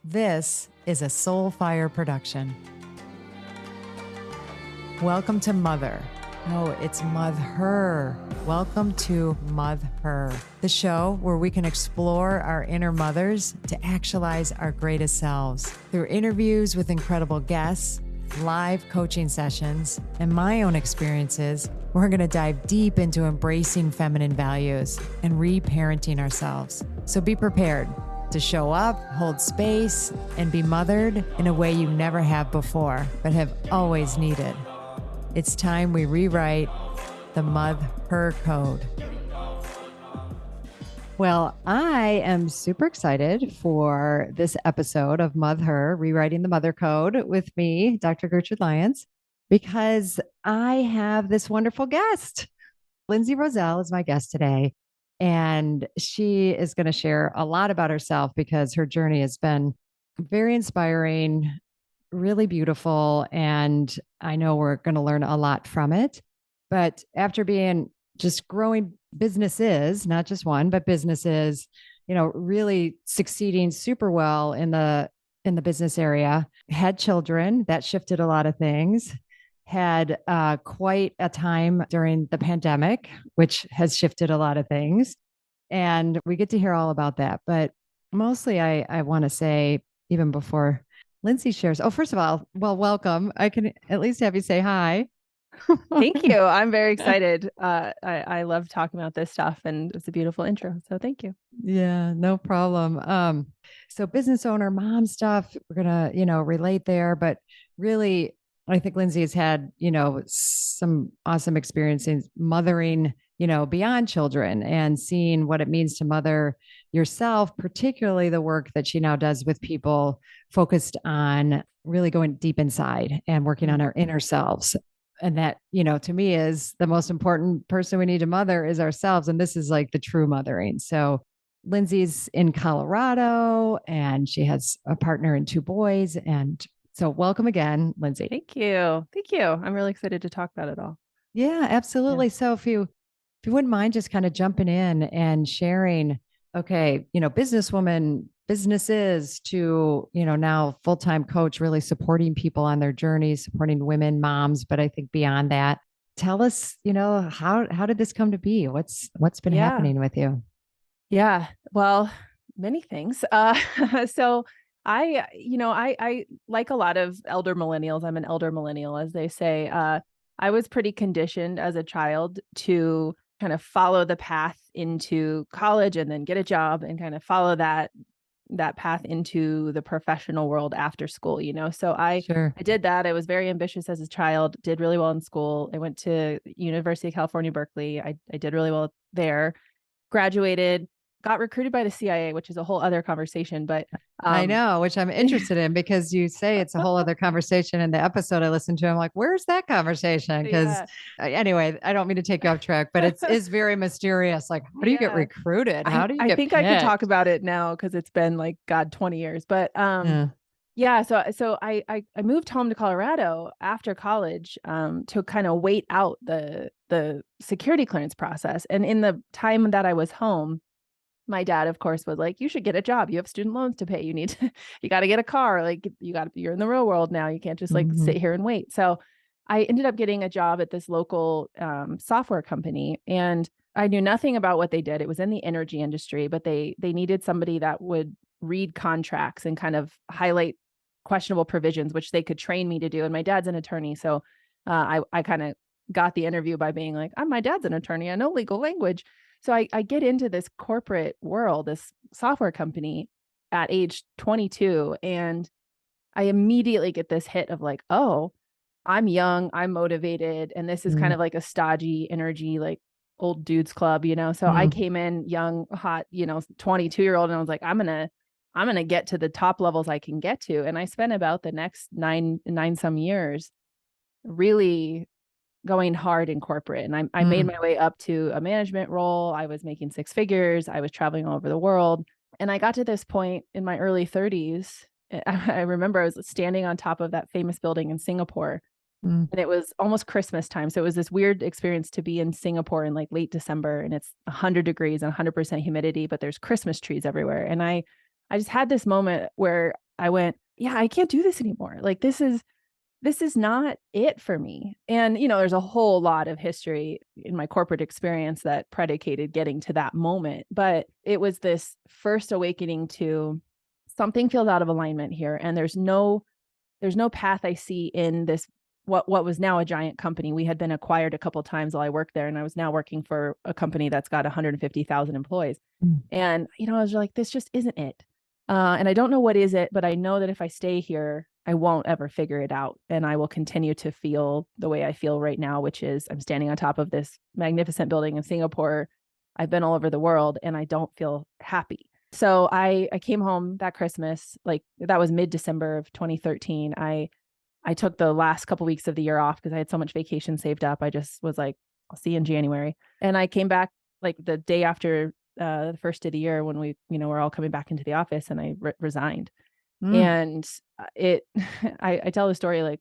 This is a Soulfire production. Welcome to Mother. No, it's Mother. Welcome to Mother, the show where we can explore our inner mothers to actualize our greatest selves. Through interviews with incredible guests, live coaching sessions, and my own experiences, we're going to dive deep into embracing feminine values and reparenting ourselves. So be prepared to show up, hold space, and be mothered in a way you never have before, but have always needed. It's time we rewrite the Mother code. Well, I am super excited for this episode of Mother, Rewriting the Mother Code with me, Dr. Gertrude Lyons, because I have this wonderful guest. Lindsay Roselle is my guest today. And she is going to share a lot about herself because her journey has been very inspiring, really beautiful. And I know we're going to learn a lot from it. But after being just growing businesses, not just one, but businesses, really succeeding super well in the business area, had children, that shifted a lot of things. Had quite a time during the pandemic, which has shifted a lot of things. And we get to hear all about that. But mostly I want to say, even before Lindsay shares, first of all, well, welcome. I can at least have you say hi. Thank you. I'm very excited. I love talking about this stuff, and it's a beautiful intro. So thank you. Yeah, no problem. So business owner, mom stuff, we're going to, relate there, but really, I think Lindsay has had, some awesome experiences mothering, beyond children and seeing what it means to mother yourself, particularly the work that she now does with people focused on really going deep inside and working on our inner selves. And that, to me is the most important person we need to mother is ourselves. And this is like the true mothering. So Lindsay's in Colorado and she has a partner and 2 boys. And so welcome again, Lindsay. Thank you. Thank you. I'm really excited to talk about it all. Yeah, absolutely. Yeah. So if you wouldn't mind just kind of jumping in and sharing, okay, businesswoman, businesses to, now full-time coach, really supporting people on their journeys, supporting women, moms, but I think beyond that, tell us, how did this come to be? What's been happening with you? Yeah, well, many things. So I like a lot of elder millennials. I'm an elder millennial, as they say. I was pretty conditioned as a child to kind of follow the path into college and then get a job and kind of follow that path into the professional world after school, So I did that. I was very ambitious as a child, did really well in school. I went to University of California, Berkeley. I did really well there, graduated, got recruited by the CIA, which is a whole other conversation, but I know, which I'm interested in because you say it's a whole other conversation in the episode I listened to. I'm like, where's that conversation? Because anyway, I don't mean to take you off track, but it is very mysterious. Like, how do you get recruited? How do you get I think picked? I could talk about it now because it's been like, God, 20 years. But so I moved home to Colorado after college to kind of wait out the security clearance process. And in the time that I was home, my dad, of course, was like, you should get a job. You have student loans to pay. You got to get a car. Like you're in the real world now. You can't just like sit here and wait. So I ended up getting a job at this local software company, and I knew nothing about what they did. It was in the energy industry, but they needed somebody that would read contracts and kind of highlight questionable provisions, which they could train me to do. And my dad's an attorney. So I kind of got the interview by being like, my dad's an attorney. I know legal language. So I get into this corporate world, this software company at age 22, and I immediately get this hit of like, oh, I'm young, I'm motivated, and this is kind of like a stodgy energy, like old dudes club, So I came in young, hot, 22-year-old, and I was like, I'm gonna get to the top levels I can get to. And I spent about the next nine some years really going hard in corporate. And I made my way up to a management role. I was making 6 figures. I was traveling all over the world. And I got to this point in my early 30s. I remember I was standing on top of that famous building in Singapore. And it was almost Christmas time. So it was this weird experience to be in Singapore in like late December, and it's 100 degrees and 100% humidity, but there's Christmas trees everywhere. And I just had this moment where I went, yeah, I can't do this anymore. Like, this is not it for me. And, there's a whole lot of history in my corporate experience that predicated getting to that moment. But it was this first awakening to something feels out of alignment here. And there's no path I see in this, what was now a giant company. We had been acquired a couple of times while I worked there, and I was now working for a company that's got 150,000 employees. And, I was like, this just isn't it. And I don't know what is it, but I know that if I stay here, I won't ever figure it out. And I will continue to feel the way I feel right now, which is I'm standing on top of this magnificent building in Singapore. I've been all over the world and I don't feel happy. So I came home that Christmas, like that was mid-December of 2013. I took the last couple of weeks of the year off because I had so much vacation saved up. I just was like, I'll see you in January. And I came back like the day after the first of the year when we're all coming back into the office, and I resigned. And I tell the story, like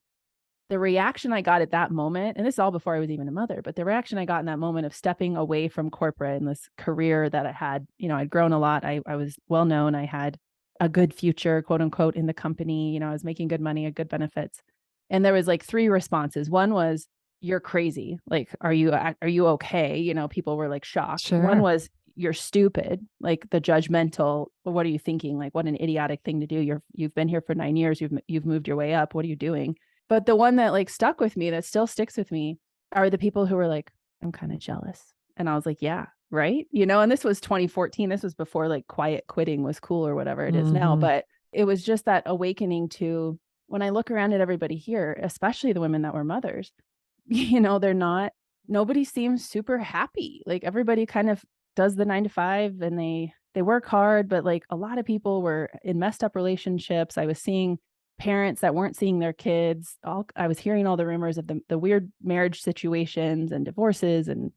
the reaction I got at that moment, and this is all before I was even a mother, but the reaction I got in that moment of stepping away from corporate and this career that I had, I'd grown a lot. I was well known. I had a good future, quote unquote, in the company. I was making good money, good benefits. And there was like 3 responses. One was, you're crazy. Like, are you okay? People were like shocked. Sure. One was, you're stupid, like the judgmental, well, what are you thinking? Like, what an idiotic thing to do. You've been here for 9 years. You've moved your way up. What are you doing? But the one that like stuck with me, that still sticks with me, are the people who were like, I'm kind of jealous. And I was like, yeah, right. And this was 2014. This was before like quiet quitting was cool or whatever it is now. But it was just that awakening to, when I look around at everybody here, especially the women that were mothers, nobody seems super happy. Like everybody kind of does the 9 to 5 and they work hard, but like a lot of people were in messed up relationships. I was seeing parents that weren't seeing their kids. I was hearing all the rumors of the weird marriage situations and divorces and,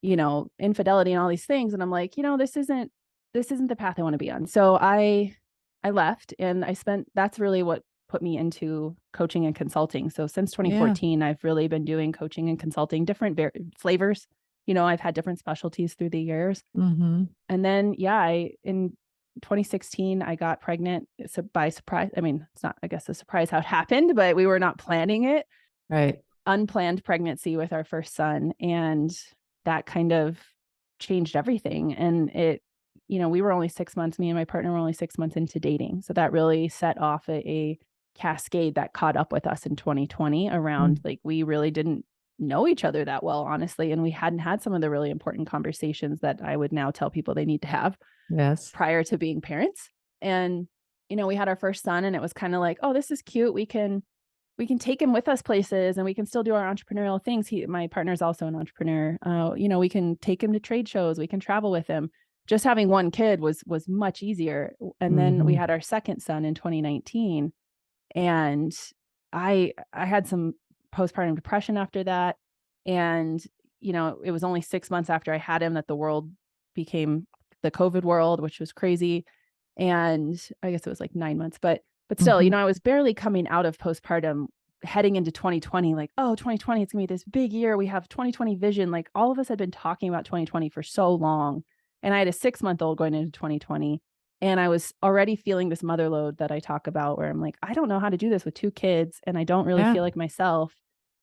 infidelity and all these things. And I'm like, this isn't the path I want to be on. So I left, and that's really what put me into coaching and consulting. So since 2014, I've really been doing coaching and consulting, different flavors. I've had different specialties through the years. And then, in 2016, I got pregnant by surprise. I mean, it's not, I guess, a surprise how it happened, but we were not planning it. Right. Unplanned pregnancy with our first son. And that kind of changed everything. And we were only 6 months, me and my partner were only 6 months into dating. So that really set off a cascade that caught up with us in 2020 around like, we really didn't know each other that well, honestly. And we hadn't had some of the really important conversations that I would now tell people they need to have prior to being parents. And, we had our first son, and it was kind of like, oh, this is cute. We can take him with us places, and we can still do our entrepreneurial things. My partner is also an entrepreneur. We can take him to trade shows. We can travel with him. Just having one kid was much easier. And then we had our second son in 2019, and I had some postpartum depression after that. And, it was only 6 months after I had him that the world became the COVID world, which was crazy. And I guess it was like 9 months, but still, I was barely coming out of postpartum, heading into 2020, like, oh, 2020, it's gonna be this big year. We have 2020 vision. Like, all of us had been talking about 2020 for so long. And I had a 6-month-old going into 2020. And I was already feeling this mother load that I talk about, where I'm like, I don't know how to do this with 2 kids. And I don't really feel like myself.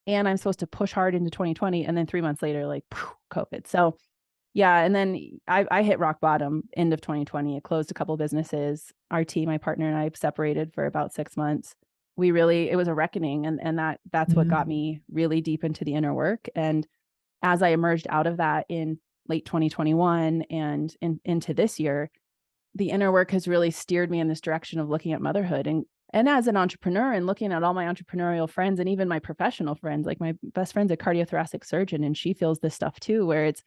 And I'm supposed to push hard into 2020. And then 3 months later, like, COVID. So and then I hit rock bottom end of 2020. I closed a couple of businesses. Our team, my partner and I, separated for about 6 months. It was a reckoning. And that's what got me really deep into the inner work. And as I emerged out of that in late 2021 and into this year, the inner work has really steered me in this direction of looking at motherhood. And as an entrepreneur, and looking at all my entrepreneurial friends and even my professional friends, like my best friend's a cardiothoracic surgeon, and she feels this stuff too, where it's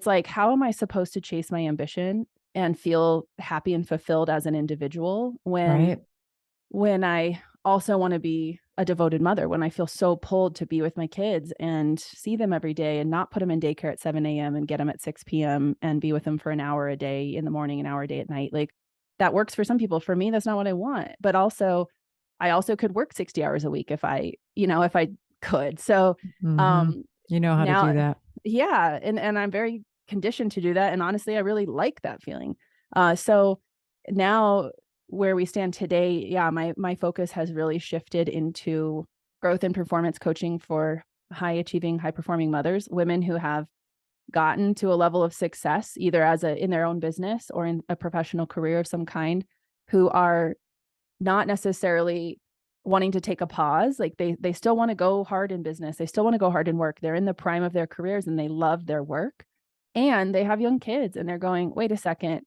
like, how am I supposed to chase my ambition and feel happy and fulfilled as an individual when I also want to be a devoted mother, when I feel so pulled to be with my kids and see them every day, and not put them in daycare at 7 a.m. and get them at 6 p.m. and be with them for an hour a day in the morning, an hour a day at night. Like, that works for some people. For me, that's not what I want. But also, I also could work 60 hours a week if I could. So, how to do that. Yeah. And I'm very conditioned to do that. And honestly, I really like that feeling. So now where we stand today, yeah, my focus has really shifted into growth and performance coaching for high achieving, high performing mothers, women who have gotten to a level of success, either in their own business or in a professional career of some kind, who are not necessarily wanting to take a pause. Like they still want to go hard in business. They still want to go hard in work. They're in the prime of their careers and they love their work, and they have young kids and they're going, wait a second,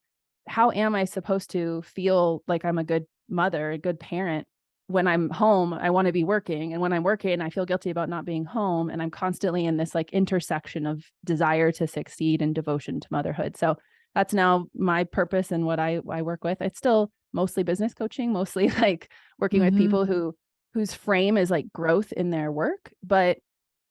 how am I supposed to feel like I'm a good mother, a good parent? When I'm home, I want to be working. And when I'm working, I feel guilty about not being home. And I'm constantly in this like intersection of desire to succeed and devotion to motherhood. So that's now my purpose and what I work with. It's still mostly business coaching, mostly like working with people whose frame is like growth in their work. But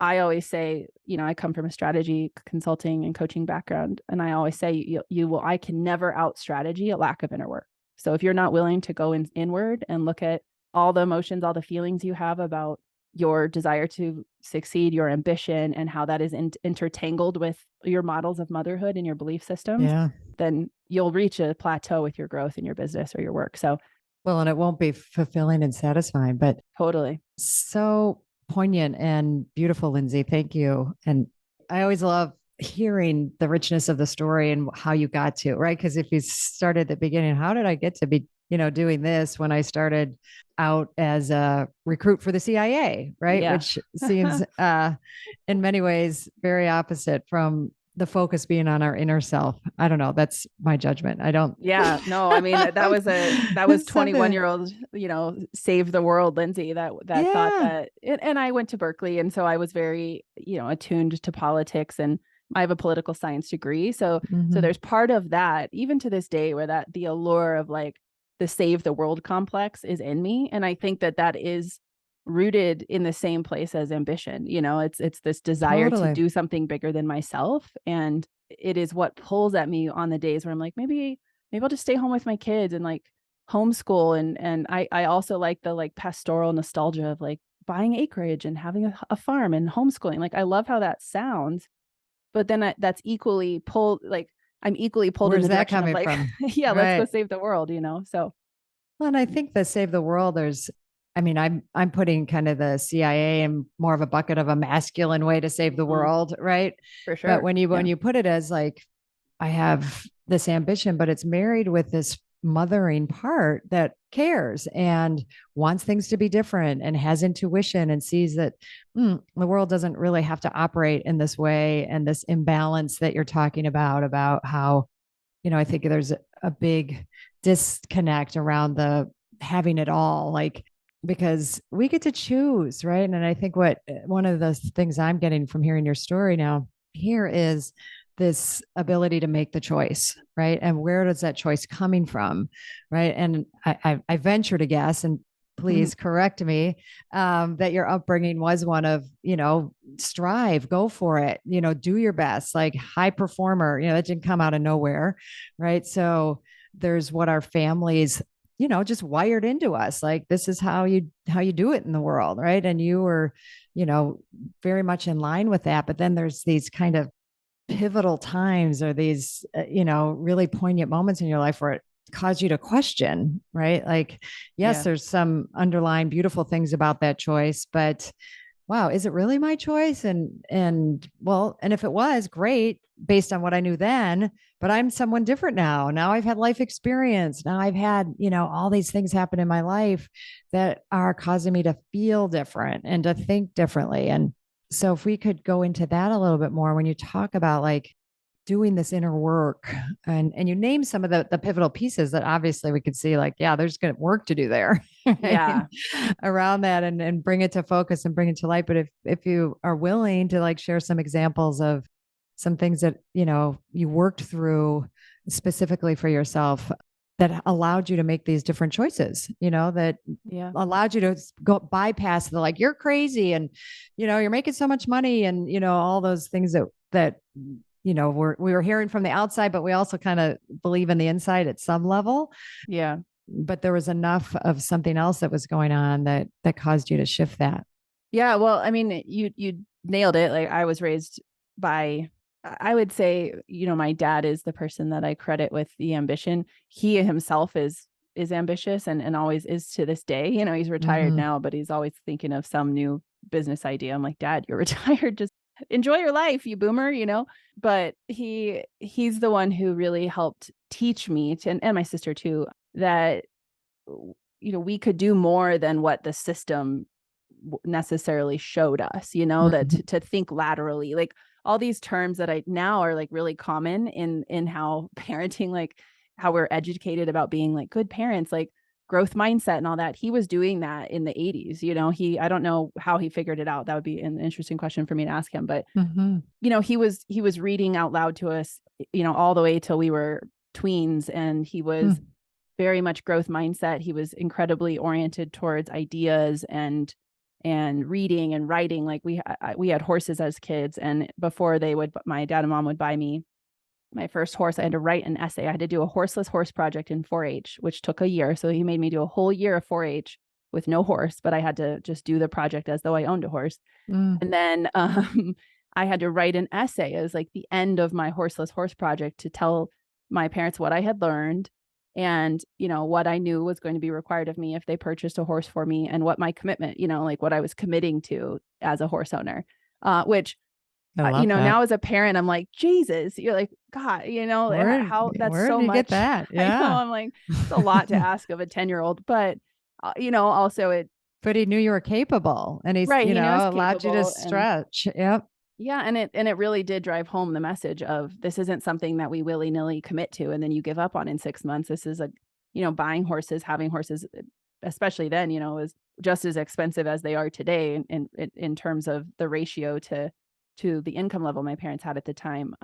I always say, I come from a strategy consulting and coaching background. And I always say I can never out strategy a lack of inner work. So if you're not willing to go inward and look at all the emotions, all the feelings you have about your desire to succeed, your ambition, and how that is intertangled with your models of motherhood and your belief systems, then you'll reach a plateau with your growth in your business or your work. So, well, and it won't be fulfilling and satisfying, but totally. So poignant and beautiful, Lindsay. Thank you. And I always love hearing the richness of the story and how you got to, right? Because if you started at the beginning, how did I get to be, doing this when I started out as a recruit for the CIA, right? Yeah. Which seems in many ways very opposite from the focus being on our inner self. I don't know. That's my judgment. I don't. Yeah, no, I mean, that was 21-year-old, save the world, Lindsay, that thought that, and I went to Berkeley. And so I was very, attuned to politics, and I have a political science degree. So there's part of that, even to this day, where the allure of like the save the world complex is in me. And I think that is rooted in the same place as ambition. It's this desire to do something bigger than myself. And it is what pulls at me on the days where I'm like, maybe I'll just stay home with my kids and like homeschool. And I also like the like pastoral nostalgia of like buying acreage and having a farm and homeschooling. Like, I love how that sounds, but then that's equally pulled, like I'm equally pulled in the direction of like, yeah, let's go save the world, So. Well, and I think the save the world, I'm putting kind of the CIA in more of a bucket of a masculine way to save the world, right? For sure. But when you put it as like, I have this ambition, but it's married with this mothering part that cares and wants things to be different and has intuition and sees that the world doesn't really have to operate in this way, and this imbalance that you're talking about how, I think there's a big disconnect around the having it all, like, because we get to choose, right? And I think one of the things I'm getting from hearing your story now here is this ability to make the choice, right? And where does that choice coming from, right? And I venture to guess, and please correct me, that your upbringing was one of, strive, go for it, do your best, like high performer, that didn't come out of nowhere, right? So there's what our families, just wired into us, like this is how you do it in the world, right? And you were, very much in line with that. But then there's these kind of pivotal times, or these, really poignant moments in your life where it caused you to question, right? Like, yes, there's some underlying beautiful things about that choice, but wow, is it really my choice? And if it was, great, based on what I knew then, but I'm someone different now. Now I've had life experience. Now I've had, all these things happen in my life that are causing me to feel different and to think differently. And so if we could go into that a little bit more, when you talk about like doing this inner work, and you name some of the pivotal pieces that obviously we could see, like, yeah, there's good work to do there, right? Around that, and bring it to focus and bring it to light. But if you are willing to like share some examples of some things that, you worked through specifically for yourself that allowed you to make these different choices, that allowed you to go bypass the, like, you're crazy and, you're making so much money and, all those things that we were hearing from the outside, but we also kind of believe in the inside at some level. Yeah. But there was enough of something else that was going on that caused you to shift that. Yeah. Well, I mean, you nailed it. Like, I was raised by, I would say, my dad is the person that I credit with the ambition. He himself is is ambitious and always is to this day. You know, he's retired now, but he's always thinking of some new business idea. I'm like, Dad, you're retired. Just enjoy your life, you boomer, you know. But he's the one who really helped teach me and my sister too, that you know, we could do more than what the system necessarily showed us, you know, that to think laterally, like all these terms that I now are like really common in how parenting, like how we're educated about being like good parents, like growth mindset and all that. He was doing that in the 80s. You know, I don't know how he figured it out. That would be an interesting question for me to ask him. But you know, he was reading out loud to us, you know, all the way till we were tweens, and he was very much growth mindset. He was incredibly oriented towards ideas and reading and writing. Like we had horses as kids, and before my dad and mom would buy me my first horse, I had to write an essay. I had to do a horseless horse project in 4-H, which took a year. So he made me do a whole year of 4-H with no horse, but I had to just do the project as though I owned a horse. And then I had to write an essay as like the end of my horseless horse project to tell my parents what I had learned and, you know, what I knew was going to be required of me if they purchased a horse for me, and what my commitment, you know, like what I was committing to as a horse owner, which, you know, now as a parent, I'm like, Jesus, you're like, God, you know, how that's so much. Get that? Yeah. I know, I'm like, it's a lot to ask of a 10-year-old, but, you know, also but he knew you were capable, and he's, you know, allowed you to stretch. Yep. Yeah. And it really did drive home the message of this isn't something that we willy-nilly commit to and then you give up on in 6 months. This is you know, buying horses, having horses, especially then, you know, was just as expensive as they are today in terms of the ratio to the income level my parents had at the time.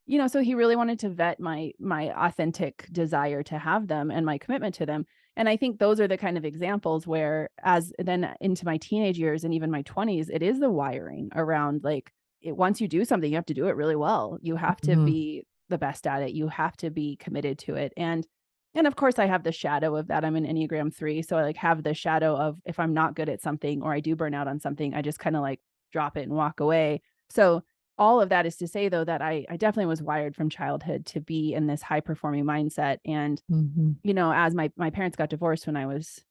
You know, so he really wanted to vet my authentic desire to have them and my commitment to them. And I think those are the kind of examples where, as then into my teenage years and even my 20s, it is the wiring around like once you do something, you have to do it really well. You have to be the best at it. You have to be committed to it. And of course I have the shadow of that. I'm an Enneagram 3. So I like have the shadow of if I'm not good at something or I do burn out on something, I just kind of like drop it and walk away. So all of that is to say, though, that I definitely was wired from childhood to be in this high performing mindset. And, you know, as my parents got divorced when I was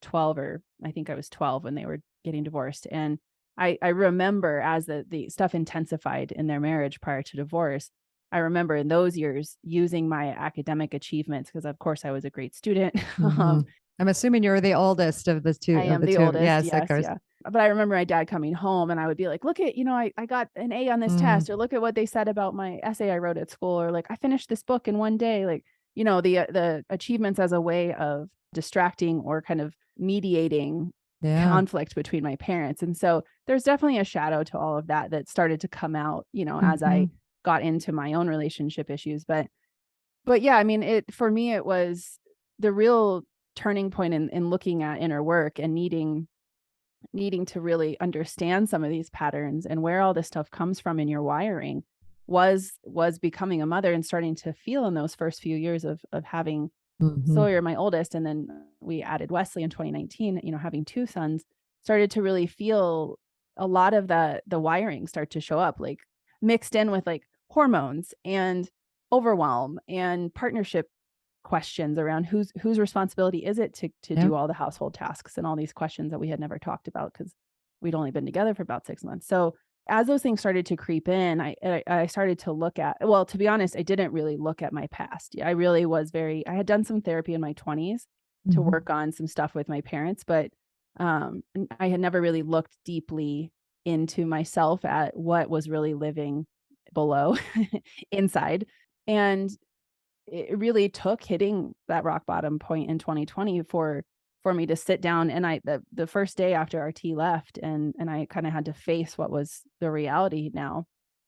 12, or I think I was 12 when they were getting divorced. And I remember as the stuff intensified in their marriage prior to divorce, I remember in those years using my academic achievements, because of course I was a great student. I'm assuming you're the oldest of the two. I am the oldest. Yes, yeah. But I remember my dad coming home and I would be like, look at, you know, I got an A on this test, or look at what they said about my essay I wrote at school, or like I finished this book in one day. Like, you know, the achievements as a way of distracting or kind of mediating conflict between my parents. And so there's definitely a shadow to all of that started to come out, you know, as I got into my own relationship issues. But yeah, I mean, for me, it was the real turning point in looking at inner work and needing to really understand some of these patterns and where all this stuff comes from in your wiring was becoming a mother and starting to feel in those first few years of having Sawyer, my oldest, and then we added Wesley in 2019, you know, having 2 sons, started to really feel a lot of the wiring start to show up, like mixed in with like hormones and overwhelm and partnership questions around whose responsibility is it to do all the household tasks, and all these questions that we had never talked about because we'd only been together for about 6 months. So as those things started to creep in, I started to look at, well, to be honest, I didn't really look at my past. I really was I had done some therapy in my 20s to work on some stuff with my parents, but I had never really looked deeply into myself at what was really living below inside. And it really took hitting that rock bottom point in 2020 for me to sit down. And the first day after RT left and I kind of had to face what was the reality now,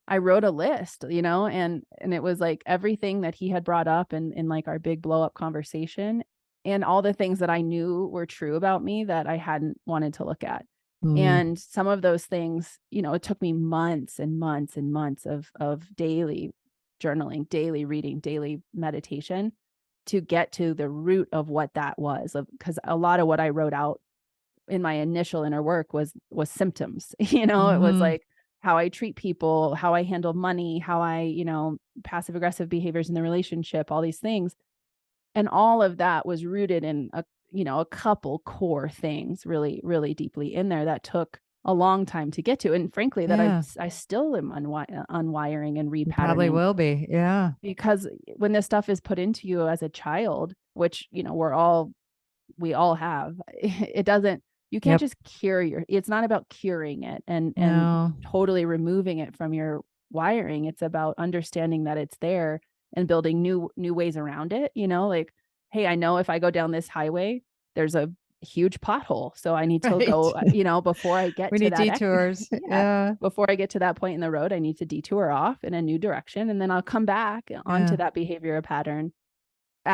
I wrote a list, you know, and it was like everything that he had brought up in like our big blow up conversation, and all the things that I knew were true about me that I hadn't wanted to look at. And some of those things, you know, it took me months and months and months of daily journaling, daily reading, daily meditation to get to the root of what that was. Because a lot of what I wrote out in my initial inner work was symptoms. You know, it was like how I treat people, how I handle money, how I, you know, passive aggressive behaviors in the relationship, all these things. And all of that was rooted in a couple core things really, really deeply in there that took a long time to get to. And frankly, that I still am unwiring and repatterning. Probably will be. Yeah. Because when this stuff is put into you as a child, which, we all have, it doesn't, you can't just cure it's not about curing it and totally removing it from your wiring. It's about understanding that it's there and building new ways around it, like, hey, I know if I go down this highway, there's a huge pothole. So I need to go, before I get we to need that detours. Yeah. Before I get to that point in the road, I need to detour off in a new direction. And then I'll come back onto that behavior pattern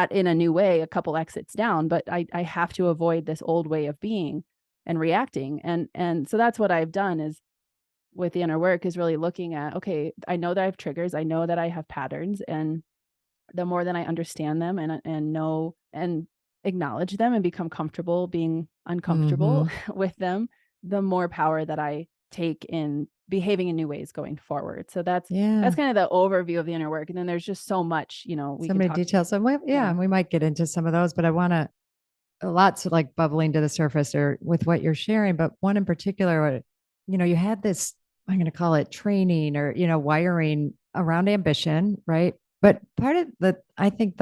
in a new way, a couple exits down, but I have to avoid this old way of being and reacting. And so that's what I've done is with the inner work is really looking at, okay, I know that I have triggers. I know that I have patterns, and the more that I understand them and know and acknowledge them and become comfortable being uncomfortable with them, the more power that I take in behaving in new ways going forward. So that's kind of the overview of the inner work. And then there's just so much, we so many details. So we might get into some of those, but I want to lots of like bubbling to the surface or with what you're sharing, but one in particular, you had this, I'm going to call it training or, wiring around ambition, right? But part of I think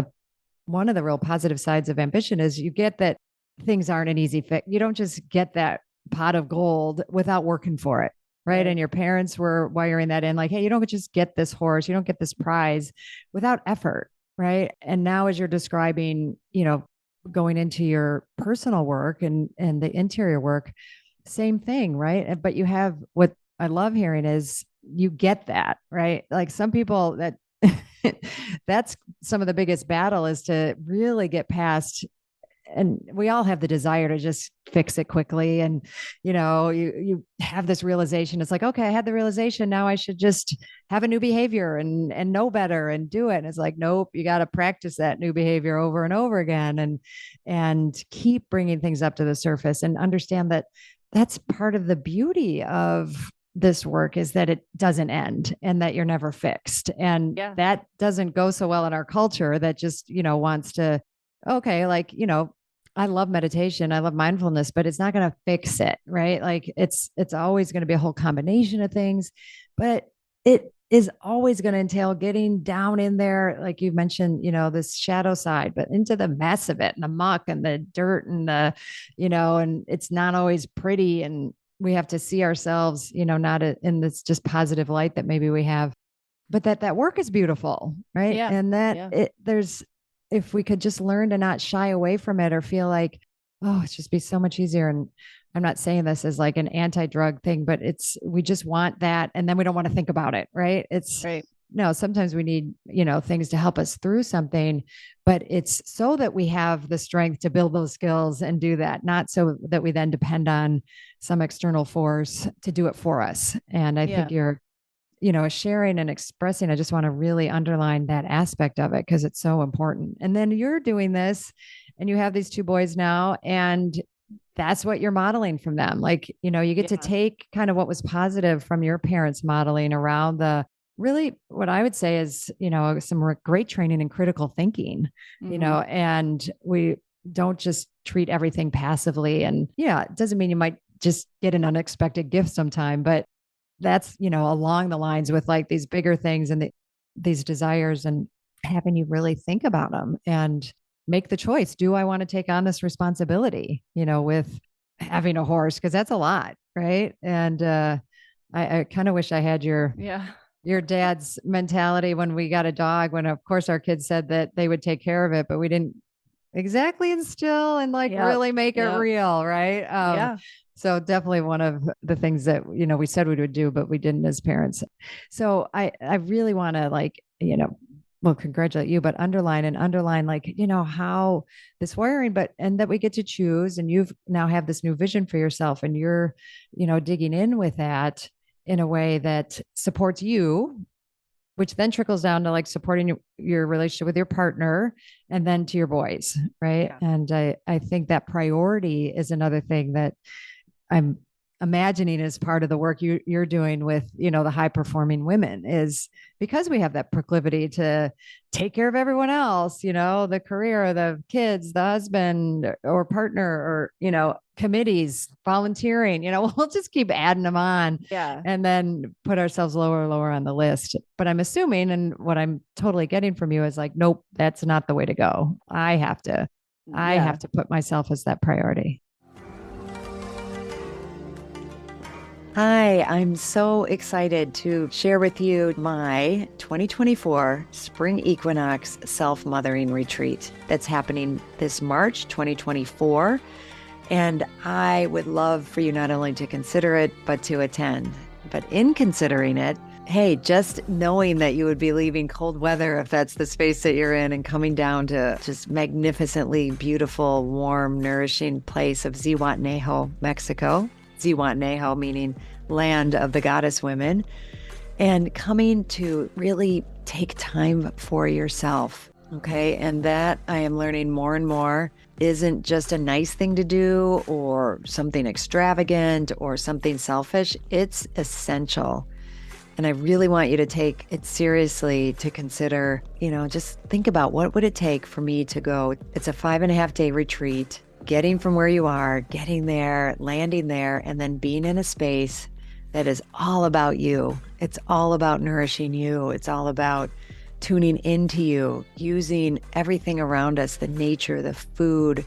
one of the real positive sides of ambition is you get that things aren't an easy fix. You don't just get that pot of gold without working for it. Right. And your parents were wiring that in like, hey, you don't just get this horse, you don't get this prize without effort. Right. And now, as you're describing, going into your personal work and the interior work, same thing. Right. But you have what I love hearing is you get that, right? Like some people that that's some of the biggest battle is to really get past. And we all have the desire to just fix it quickly. And, you have this realization. It's like, okay, I had the realization. Now I should just have a new behavior and know better and do it. And it's like, nope, you got to practice that new behavior over and over again and keep bringing things up to the surface and understand that that's part of the beauty of this work is that it doesn't end and that you're never fixed. And that doesn't go so well in our culture that just, wants to, okay, like, I love meditation. I love mindfulness, but it's not going to fix it, right? Like it's always going to be a whole combination of things, but it is always going to entail getting down in there. Like you mentioned, this shadow side, but into the mess of it and the muck and the dirt and the, and it's not always pretty. And we have to see ourselves, not in this just positive light that maybe we have, but that work is beautiful. Right. Yeah. And that if we could just learn to not shy away from it or feel like, oh, it's just be so much easier. And I'm not saying this as like an anti-drug thing, but we just want that. And then we don't want to think about it. Right. No, sometimes we need, things to help us through something, but it's so that we have the strength to build those skills and do that, not so that we then depend on some external force to do it for us. And I think you're, sharing and expressing, I just want to really underline that aspect of it because it's so important. And then you're doing this and you have these two boys now, and that's what you're modeling from them. Like, you get to take kind of what was positive from your parents modeling around the really what I would say is, some great training in critical thinking, and we don't just treat everything passively. And it doesn't mean you might just get an unexpected gift sometime, but that's, along the lines with like these bigger things and these desires and having you really think about them and make the choice. Do I want to take on this responsibility, with having a horse? Cause that's a lot. Right. And, I kind of wish I had your dad's mentality when we got a dog, when of course our kids said that they would take care of it, but we didn't exactly instill and like really make it real. Right. So definitely one of the things that, we said we would do, but we didn't as parents. So I really want to congratulate you, but underline like, how this wiring, and that we get to choose, and you've now have this new vision for yourself, and you're, digging in with that in a way that supports you, which then trickles down to like supporting your relationship with your partner and then to your boys. Right. And I think that priority is another thing that I'm imagining as part of the work you're doing with, the high performing women is because we have that proclivity to take care of everyone else, the career, the kids, the husband or partner, or, committees, volunteering, we'll just keep adding them on. Yeah. And then put ourselves lower and lower on the list. But I'm assuming, and what I'm totally getting from you is like, nope, that's not the way to go. I have to put myself as that priority. Hi, I'm so excited to share with you my 2024 Spring Equinox Self-Mothering Retreat that's happening this March 2024. And I would love for you not only to consider it, but to attend. But in considering it, hey, just knowing that you would be leaving cold weather, if that's the space that you're in, and coming down to just magnificently beautiful, warm, nourishing place of Zihuatanejo, Mexico. Zihuatanejo meaning land of the goddess women, and coming to really take time for yourself. Okay. And that I am learning more and more isn't just a nice thing to do or something extravagant or something selfish. It's essential. And I really want you to take it seriously, to consider, just think about what would it take for me to go. It's a 5.5-day retreat, getting from where you are, getting there, landing there, and then being in a space that is all about you. It's all about nourishing you. It's all about tuning into you, using everything around us, the nature, the food,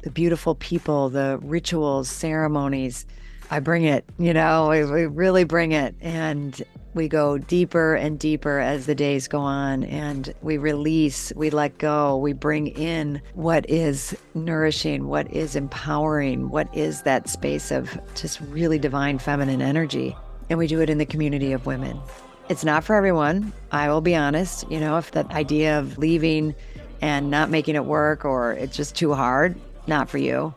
the beautiful people, the rituals, ceremonies. I bring it, we really bring it. And we go deeper and deeper as the days go on, and we release, we let go, we bring in what is nourishing, what is empowering, what is that space of just really divine feminine energy. And we do it in the community of women. It's not for everyone. I will be honest, if that idea of leaving and not making it work, or it's just too hard, not for you.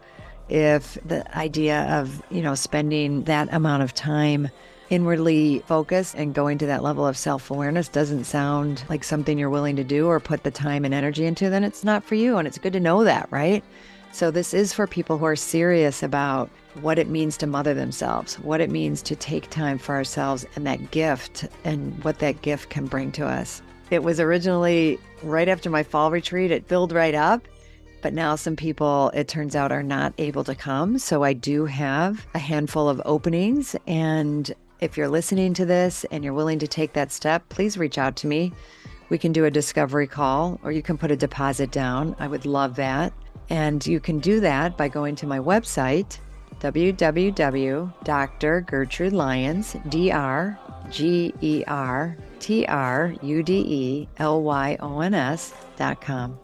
If the idea of, spending that amount of time inwardly focused and going to that level of self-awareness doesn't sound like something you're willing to do or put the time and energy into, then it's not for you. And it's good to know that, right? So this is for people who are serious about what it means to mother themselves, what it means to take time for ourselves, and that gift and what that gift can bring to us. It was originally right after my fall retreat. It filled right up. But now some people, it turns out, are not able to come. So I do have a handful of openings. And if you're listening to this and you're willing to take that step, please reach out to me. We can do a discovery call, or you can put a deposit down. I would love that. And you can do that by going to my website, www.drgertrudelyons.com.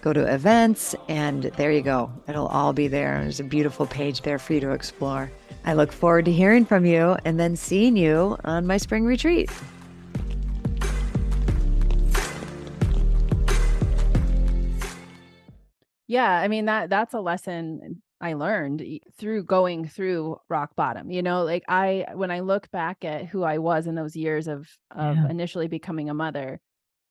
Go to events, and there you go. It'll all be there. There's a beautiful page there for you to explore. I look forward to hearing from you and then seeing you on my spring retreat. Yeah, I mean, that's a lesson I learned through going through rock bottom. When I look back at who I was in those years of initially becoming a mother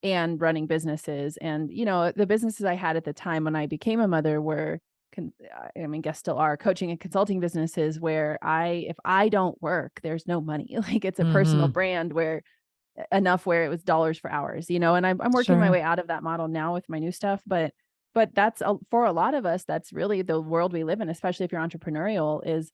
and running businesses, and the businesses I had at the time when I became a mother were, guess still are, coaching and consulting businesses where if I don't work, there's no money. Like, it's a personal brand where it was dollars for hours, and I'm working my way out of that model now with my new stuff. But that's for a lot of us, that's really the world we live in, especially if you're entrepreneurial, is,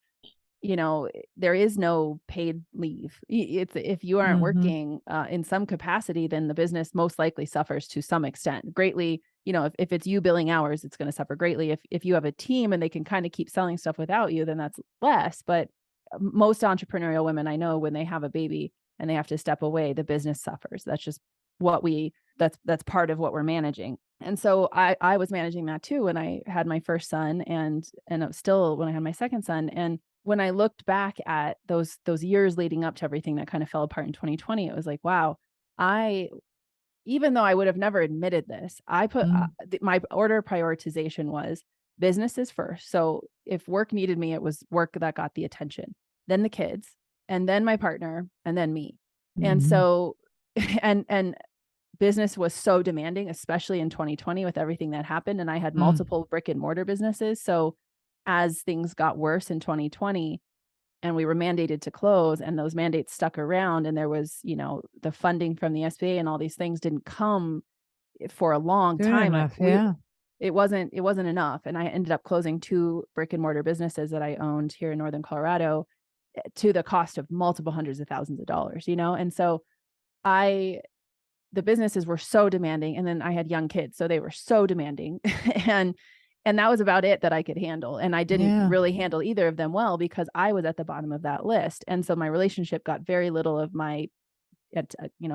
there is no paid leave. It's, if you aren't working in some capacity, then the business most likely suffers to some extent greatly. If it's you billing hours, it's going to suffer greatly. If you have a team and they can kind of keep selling stuff without you, then that's less. But most entrepreneurial women I know, when they have a baby and they have to step away, the business suffers. That's just that's part of what we're managing. And so I was managing that too when I had my first son, and it was still when I had my second son. And when I looked back at those years leading up to everything that kind of fell apart in 2020, it was like, wow, even though I would have never admitted this, I put my order of prioritization was businesses first. So if work needed me, it was work that got the attention, then the kids, and then my partner, and then me. And so, and business was so demanding, especially in 2020 with everything that happened. And I had multiple brick and mortar businesses. So as things got worse in 2020, and we were mandated to close, and those mandates stuck around, and there was, the funding from the SBA and all these things didn't come for a long time. Enough, yeah. It wasn't enough. And I ended up closing 2 brick and mortar businesses that I owned here in Northern Colorado to the cost of multiple hundreds of thousands of dollars, And so the businesses were so demanding. And then I had young kids, so they were so demanding. and that was about it that I could handle. And I didn't really handle either of them well because I was at the bottom of that list. And so my relationship got very little of my,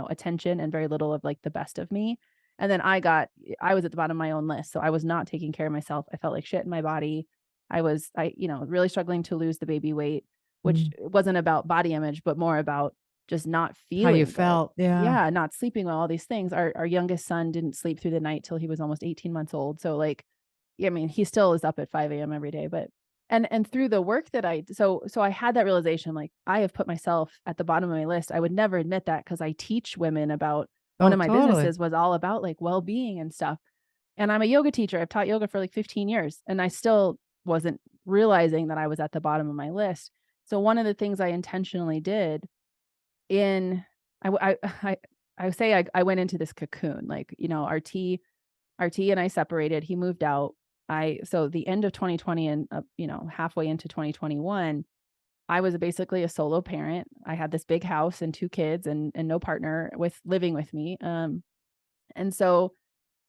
attention and very little of like the best of me. And then I was at the bottom of my own list. So I was not taking care of myself. I felt like shit in my body. I really struggling to lose the baby weight, which wasn't about body image, but more about just not feeling how you good. felt. Yeah. Not sleeping well, all these things. Our youngest son didn't sleep through the night till he was almost 18 months old. So like, he still is up at 5 a.m. every day, but and through the work that so I had that realization, like I have put myself at the bottom of my list. I would never admit that because I teach women about one of my businesses was all about like well-being and stuff. And I'm a yoga teacher. I've taught yoga for like 15 years and I still wasn't realizing that I was at the bottom of my list. So one of the things I intentionally did I say I went into this cocoon, like, RT and I separated, he moved out. So the end of 2020 and, halfway into 2021, I was basically a solo parent. I had this big house and 2 kids and no partner living with me. And so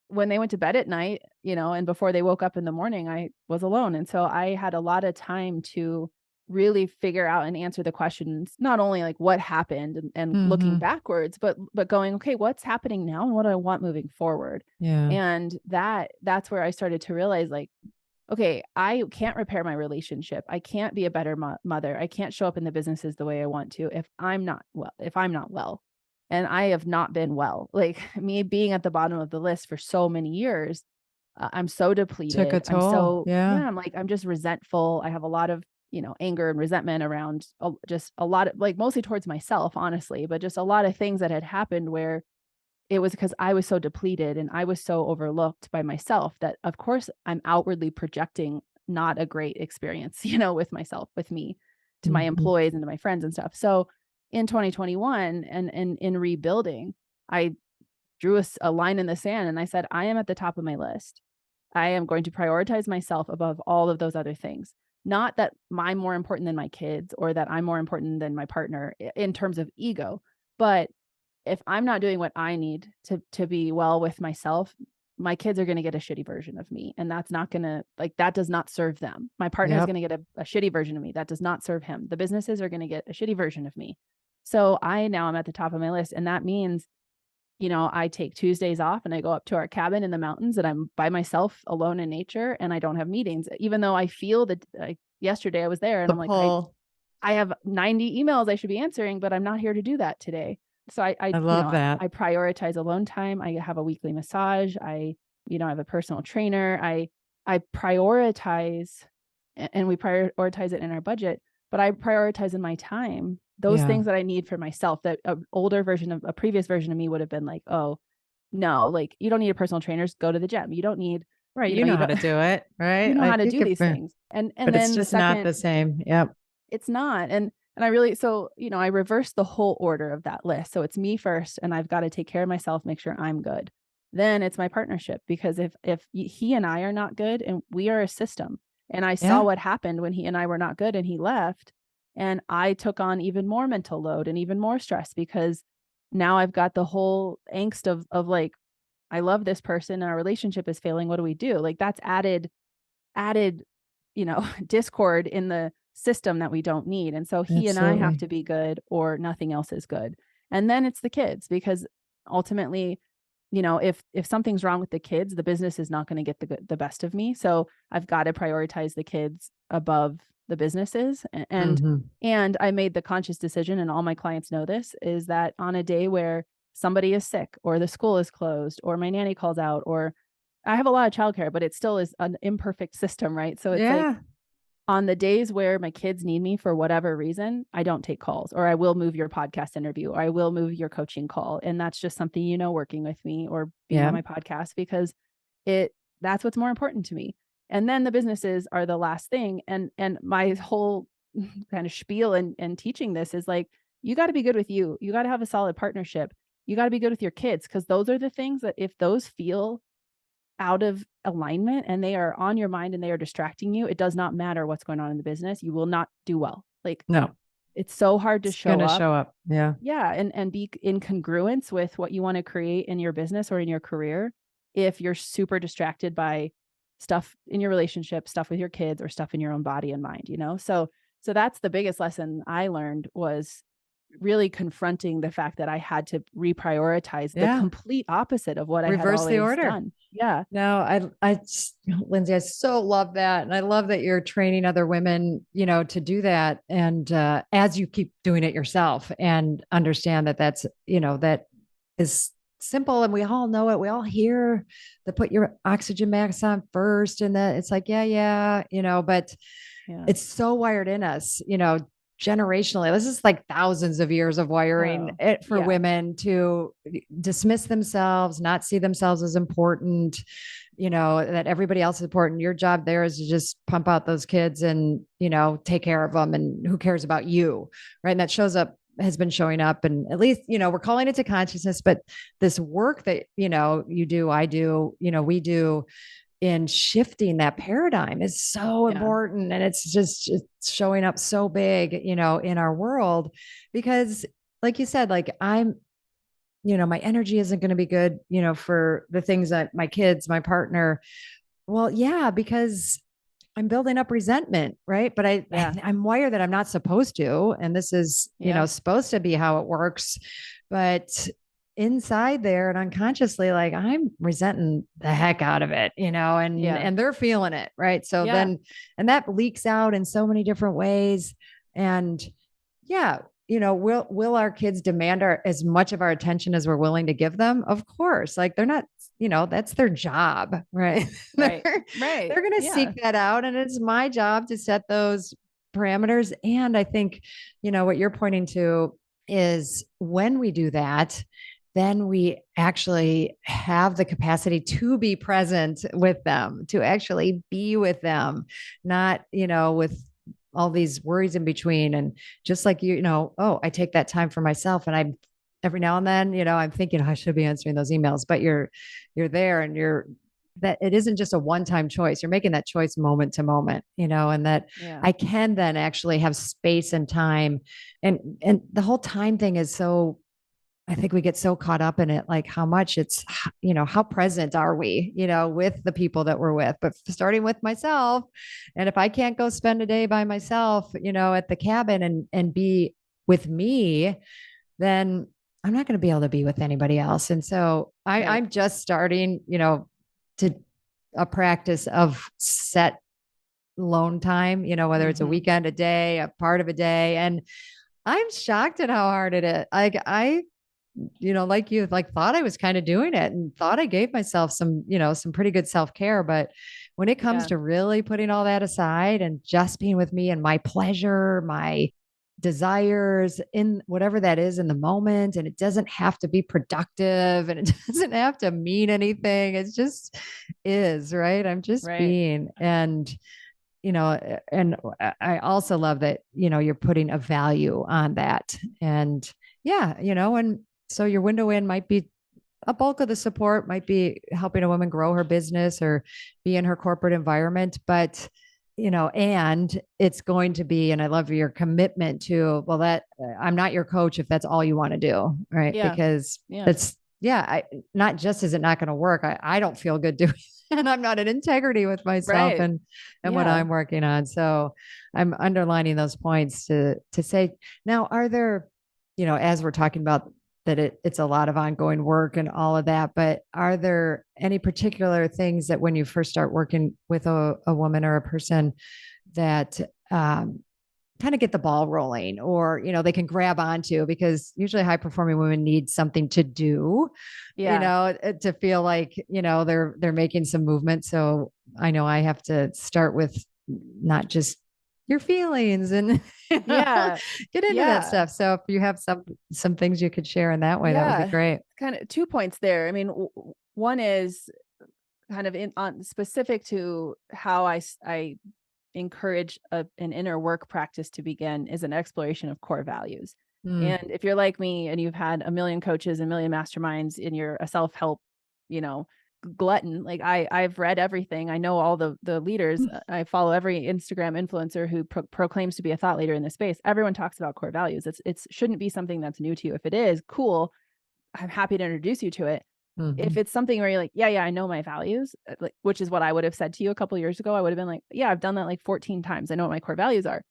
when they went to bed at night, and before they woke up in the morning, I was alone. And so I had a lot of time to really figure out and answer the questions, not only like what happened and looking backwards, but going, okay, what's happening now and what do I want moving forward? Yeah. And that's where I started to realize like, okay, I can't repair my relationship. I can't be a better mother. I can't show up in the businesses the way I want to if I'm not well. And I have not been well. Like me being at the bottom of the list for so many years, I'm so depleted. Took a toll. I'm like, I'm just resentful. I have a lot of, anger and resentment around just a lot of like mostly towards myself, honestly, but just a lot of things that had happened where it was because I was so depleted and I was so overlooked by myself that of course I'm outwardly projecting not a great experience, with myself, with me, to my employees and to my friends and stuff. So in 2021 and in rebuilding, I drew a line in the sand and I said, I am at the top of my list. I am going to prioritize myself above all of those other things. Not that I'm more important than my kids or that I'm more important than my partner in terms of ego, but if I'm not doing what I need to be well with myself, my kids are going to get a shitty version of me. And that's not going to that does not serve them. My partner is going to get a shitty version of me. That does not serve him. The businesses are going to get a shitty version of me. So now I'm at the top of my list. And that means, I take Tuesdays off and I go up to our cabin in the mountains and I'm by myself alone in nature and I don't have meetings, even though I feel that yesterday I was there and I'm like, I have 90 emails I should be answering, but I'm not here to do that today. So I love that. I prioritize alone time. I have a weekly massage. I have a personal trainer. I prioritize and we prioritize it in our budget, but I prioritize in my time those things that I need for myself that a previous version of me would have been like, oh no, like you don't need a personal trainer, go to the gym. You don't need, right. You know how to do it, right? You know how to do these things. But then it's just not the same. Yep. It's not. And I really, I reversed the whole order of that list. So it's me first and I've got to take care of myself, make sure I'm good. Then it's my partnership, because if he and I are not good and we are a system, and I saw what happened when he and I were not good and he left, and I took on even more mental load and even more stress because now I've got the whole angst of like, I love this person and our relationship is failing. What do we do? Like that's added, discord in the system that we don't need. And so he and I have to be good or nothing else is good. And then it's the kids, because ultimately, if something's wrong with the kids, the business is not going to get the best of me. So I've got to prioritize the kids above the businesses. And I made the conscious decision, and all my clients know this, is that on a day where somebody is sick or the school is closed or my nanny calls out, or I have a lot of childcare, but it still is an imperfect system, right? So it's like on the days where my kids need me for whatever reason, I don't take calls, or I will move your podcast interview, or I will move your coaching call. And that's just something, working with me or being on my podcast, because that's what's more important to me. And then the businesses are the last thing. And my whole kind of spiel and teaching this is like, you got to be good with you. You got to have a solid partnership. You got to be good with your kids, because those are the things that if those feel out of alignment and they are on your mind and they are distracting you, it does not matter what's going on in the business. You will not do well. Like, No, it's so hard to it's show gonna up. show up. Yeah. Yeah, and be in congruence with what you want to create in your business or in your career if you're super distracted by stuff in your relationship, stuff with your kids, or stuff in your own body and mind, you know? So that's the biggest lesson I learned, was really confronting the fact that I had to reprioritize the Yeah. complete opposite of what I had Reverse the always order. done. Yeah. No, Lindsay, I so love that. And I love that you're training other women, to do that. And as you keep doing it yourself and understand that that is simple. And we all know it. We all hear the put your oxygen mask on first. And that it's like, yeah, but Yeah. it's so wired in us, generationally. This is like thousands of years of wiring it for women to dismiss themselves, not see themselves as important, that everybody else is important. Your job there is to just pump out those kids and, take care of them. And who cares about you? Right. And that has been showing up. And at least, we're calling it to consciousness, but this work that, you do, I do, we do, in shifting that paradigm is so important. And it's showing up so big, in our world, because like you said, like my energy isn't going to be good, for the things that my kids, my partner. Well, yeah, because I'm building up resentment, right? But I'm wired that I'm not supposed to. And this is, supposed to be how it works. But inside there and unconsciously, like I'm resenting the heck out of it, and they're feeling it. Right. So then, and that leaks out in so many different ways. And will our kids demand as much of our attention as we're willing to give them? Of course. Like they're not, that's their job, right? Right. They're going to seek that out. And it's my job to set those parameters. And I think, what you're pointing to is when we do that, then we actually have the capacity to be present with them, to actually be with them, not, with all these worries in between. And just like, I take that time for myself, and every now and then, I'm thinking, I should be answering those emails, but you're there, and that it isn't just a one-time choice. You're making that choice moment to moment, and that I can then actually have space and time. And the whole time thing is so, I think we get so caught up in it, like how much it's, how present are we, with the people that we're with, but starting with myself. And if I can't go spend a day by myself, at the cabin and be with me, then I'm not going to be able to be with anybody else. And so I'm just starting, to a practice of set alone time, whether it's a weekend, a day, a part of a day. And I'm shocked at how hard it is. Like you thought I was kind of doing it and thought I gave myself some pretty good self-care. But when it comes to really putting all that aside and just being with me and my pleasure, my desires in whatever that is in the moment, and it doesn't have to be productive and it doesn't have to mean anything. It just is, right? I'm just being. And and I also love that, you're putting a value on that. And and so your window in might be a bulk of the support, might be helping a woman grow her business or be in her corporate environment. But, and it's going to be, and I love your commitment to, well, that I'm not your coach if that's all you want to do. Right. Because it's, not just, is it not going to work? I don't feel good doing it, and I'm not in integrity with myself and what I'm working on. So I'm underlining those points to say, now, are there, as we're talking about that, it's a lot of ongoing work and all of that, but are there any particular things that when you first start working with a woman or a person that, kind of get the ball rolling, or, they can grab onto, because usually high performing women need something to do, to feel like, they're making some movement. So I know I have to start with not just your feelings and get into that stuff. So if you have some things you could share in that way, that would be great. Kind of 2 points there. I mean, one is kind of on specific to how I encourage an inner work practice to begin is an exploration of core values. And if you're like me and you've had a million coaches, a million masterminds, and you're a self-help, glutton, like I've read everything. I know all the leaders. I follow every Instagram influencer who proclaims to be a thought leader in this space. Everyone talks about core values. It shouldn't be something that's new to you. If it is, cool. I'm happy to introduce you to it. If it's something where you're like, yeah, I know my values, like, which is what I would have said to you a couple of years ago. I would have been like, yeah, I've done that like 14 times. I know what my core values are,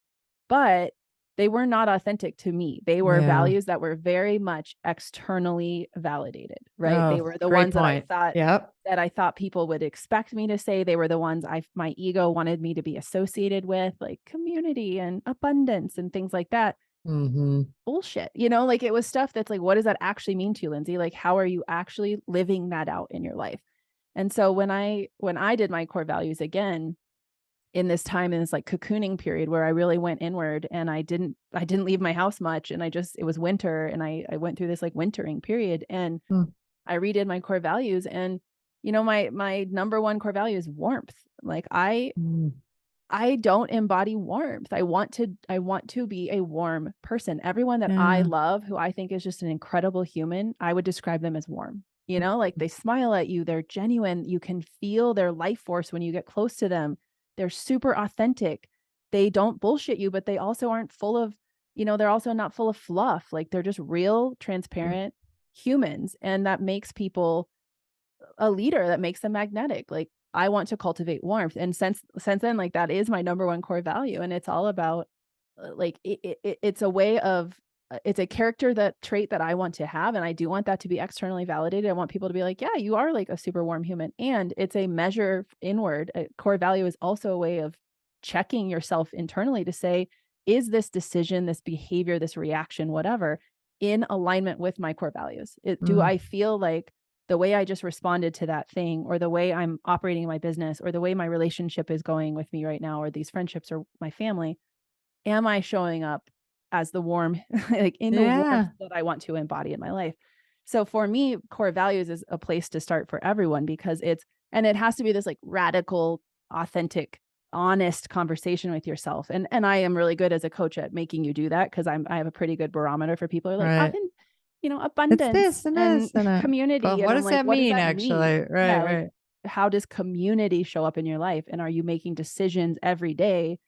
but they were not authentic to me. They were values that were very much externally validated, right? They were the ones that I thought people would expect me to say. They were the ones my ego wanted me to be associated with, like community and abundance and things like that. Bullshit, like it was stuff that's like, what does that actually mean to you, Lindsay? Like, how are you actually living that out in your life? And so when I did my core values again, in this time, in this like cocooning period where I really went inward, and I didn't leave my house much, and it was winter, and I went through this like wintering period, and I redid my core values, and my number one core value is warmth. Like I don't embody warmth. I want to be a warm person. Everyone that I love, who I think is just an incredible human, I would describe them as warm. Like they smile at you, they're genuine. You can feel their life force when you get close to them. They're super authentic. They don't bullshit you, but they also aren't full of, they're also not full of fluff. Like they're just real, transparent humans. And that makes people a leader, that makes them magnetic. Like I want to cultivate warmth. And since then, like that is my number one core value. And it's all about like, it's a way of, it's a character trait that I want to have. And I do want that to be externally validated. I want people to be like, yeah, you are like a super warm human. And it's a measure inward. A core value is also a way of checking yourself internally to say, is this decision, this behavior, this reaction, whatever, in alignment with my core values? Do I feel like the way I just responded to that thing, or the way I'm operating my business, or the way my relationship is going with me right now, or these friendships or my family, am I showing up as the warm, like in the warmth that I want to embody in my life? So for me, core values is a place to start for everyone, because it has to be this like radical, authentic, honest conversation with yourself. And I am really good as a coach at making you do that, because I have a pretty good barometer for people who are like, abundance and community. Well, what does that mean, actually? Right. How does community show up in your life? And are you making decisions every day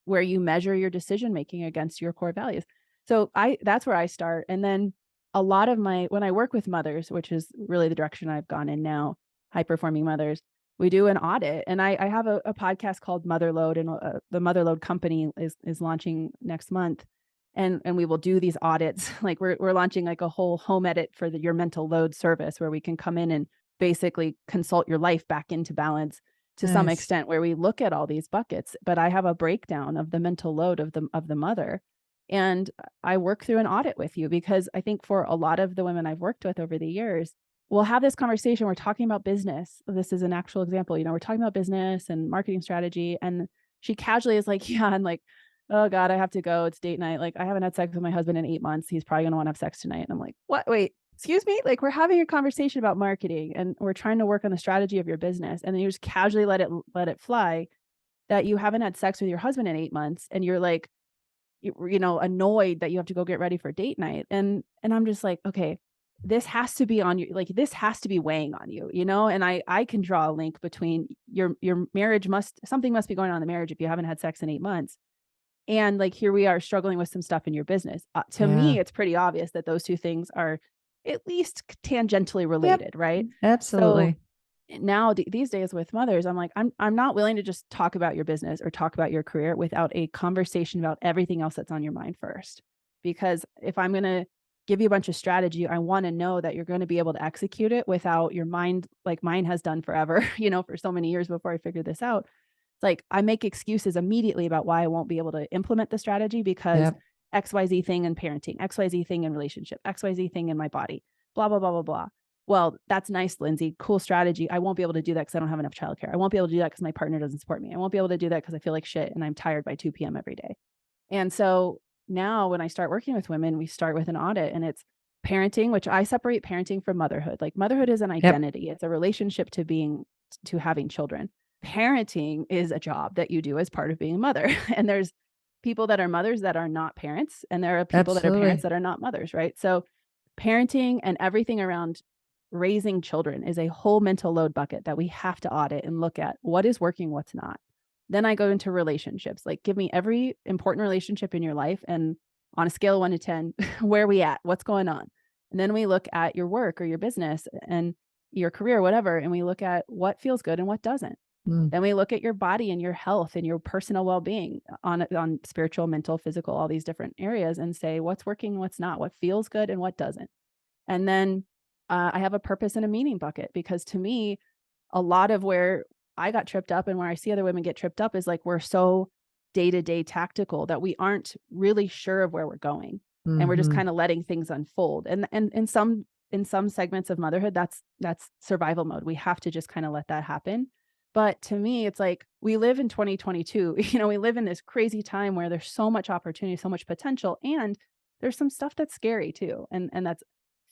where you measure your decision making against your core values? So that's where I start. And then a lot of when I work with mothers, which is really the direction I've gone in now, high performing mothers, we do an audit. And I have a podcast called Motherload, and the Motherload company is launching next month. And we will do these audits. Like we're launching like a whole home edit for your mental load service, where we can come in and basically consult your life back into balance to some extent, where we look at all these buckets. But I have a breakdown of the mental load of the mother. And I work through an audit with you, because I think for a lot of the women I've worked with over the years, we'll have this conversation. We're talking about business. This is an actual example. We're talking about business and marketing strategy. And she casually is like, yeah, and like, oh God, I have to go. It's date night. Like I haven't had sex with my husband in 8 months. He's probably going to want to have sex tonight. And I'm like, what? Wait, excuse me? Like we're having a conversation about marketing, and we're trying to work on the strategy of your business. And then you just casually let it fly that you haven't had sex with your husband in 8 months. And you're like, annoyed that you have to go get ready for date night. And I'm just like, okay, this has to be on you. Like this has to be weighing on you, and I can draw a link between your marriage something must be going on in the marriage if you haven't had sex in 8 months. And like, here we are struggling with some stuff in your business. To me, it's pretty obvious that those two things are at least tangentially related, right? Absolutely. So now these days with mothers, I'm like, I'm not willing to just talk about your business or talk about your career without a conversation about everything else that's on your mind first. Because if I'm going to give you a bunch of strategy, I want to know that you're going to be able to execute it without your mind, like mine has done forever, for so many years before I figured this out. It's like I make excuses immediately about why I won't be able to implement the strategy, because XYZ thing in parenting, XYZ thing in relationship, XYZ thing in my body, blah, blah, blah, blah, blah. Well, that's nice, Lindsay. Cool strategy. I won't be able to do that because I don't have enough childcare. I won't be able to do that because my partner doesn't support me. I won't be able to do that because I feel like shit and I'm tired by 2 p.m. every day. And so now when I start working with women, we start with an audit, and it's parenting, which I separate parenting from motherhood. Like motherhood is an identity. It's a relationship to having children. parenting is a job that you do as part of being a mother. And there's people that are mothers that are not parents, and there are people that are parents that are not mothers, right? So parenting and everything around raising children is a whole mental load bucket that we have to audit and look at what is working, what's not. Then I go into relationships. Like, give me every important relationship in your life, and on a scale of 1 to 10, where are we at? What's going on? And then we look at your work or your business and your career, whatever, and we look at what feels good and what doesn't. Then we look at your body and your health and your personal well-being on spiritual, mental, physical, all these different areas, and say what's working, what's not, what feels good and what doesn't. And then I have a purpose and a meaning bucket, because to me, a lot of where I got tripped up and where I see other women get tripped up is like, we're so day-to-day tactical that we aren't really sure of where we're going. And we're just kind of letting things unfold. And in some segments of motherhood, that's survival mode. We have to just kind of let that happen. But to me, it's like, we live in 2022, we live in this crazy time where there's so much opportunity, so much potential, and there's some stuff that's scary too. And that's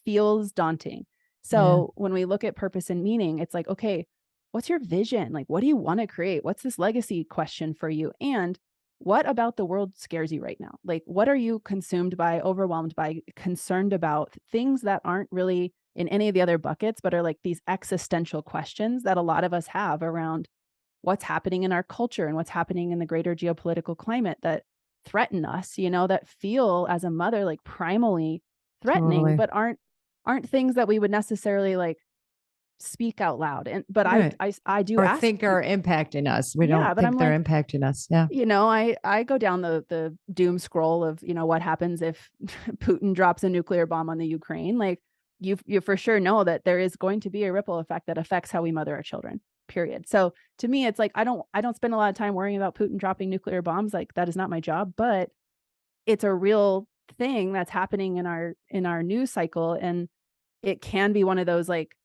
feels daunting. So when we look at purpose and meaning, it's like, okay, what's your vision? Like, what do you want to create? What's this legacy question for you? And what about the world scares you right now? Like, what are you consumed by, overwhelmed by, concerned about, things that aren't really in any of the other buckets, but are like these existential questions that a lot of us have around what's happening in our culture and what's happening in the greater geopolitical climate that threaten us, that feel as a mother like primally threatening, but aren't things that we would necessarily like speak out loud. And but I do or ask think are impacting us. We don't think they're impacting us. Yeah. I go down the doom scroll of, what happens if Putin drops a nuclear bomb on the Ukraine. Like, you for sure know that there is going to be a ripple effect that affects how we mother our children, period. So to me, it's like, I don't spend a lot of time worrying about Putin dropping nuclear bombs. Like, that is not my job, but it's a real thing that's happening in our news cycle. And it can be one of those like